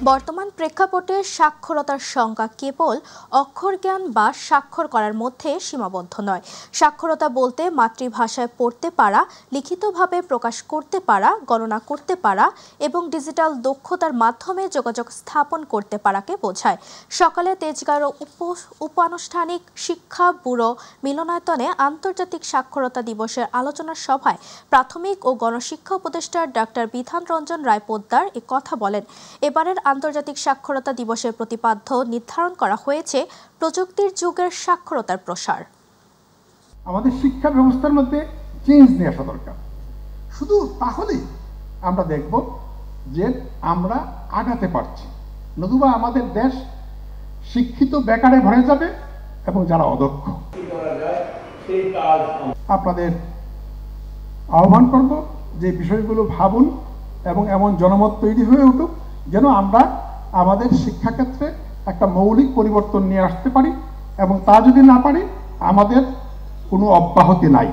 বর্তমান প্রেক্ষাপটে সাক্ষরতার সংজ্ঞা কেবল অক্ষর জ্ঞান বা স্বাক্ষর করার মধ্যে সীমাবদ্ধ নয়। সাক্ষরতা বলতে মাতৃভাষায় পড়তে পারা, লিখিতভাবে প্রকাশ করতে পারা, গণনা করতে পারা এবং ডিজিটাল দক্ষতার মাধ্যমে যোগাযোগ স্থাপন করতে পারাকে বোঝায়। সকালে তেজগাঁও উপানুষ্ঠানিক শিক্ষা ব্যুরো মিলনায়তনে আন্তর্জাতিক সাক্ষরতা দিবসের আলোচনা সভায় প্রাথমিক ও গণশিক্ষা উপদেষ্টা ডাক্তার বিধান রঞ্জন রায় পোদ্দার এ কথা বলেন। এবারের আন্তর্জাতিক সাক্ষরতা দিবসের প্রতিপাদ্য নির্ধারণ করা হয়েছে প্রযুক্তির যুগের সাক্ষরতার প্রসার। আমাদের শিক্ষা ব্যবস্থার মধ্যে চেঞ্জ নিয়ে আসা দরকার। শুধু তাহলেই আমরা দেখব যে আমরা আগাতে পারছি, নতুবা আমাদের দেশ শিক্ষিত বেকারে ভরে যাবে এবং যারা অদক্ষ। আপনাদের আহ্বান করব যে বিষয়গুলো ভাবুন এবং এমন জনমত তৈরি হয়ে উঠুক যেন আমরা আমাদের শিক্ষাক্ষেত্রে একটা মৌলিক পরিবর্তন নিয়ে আসতে পারি, এবং তা যদি না পারি আমাদের কোনো অব্যাহতি নাই।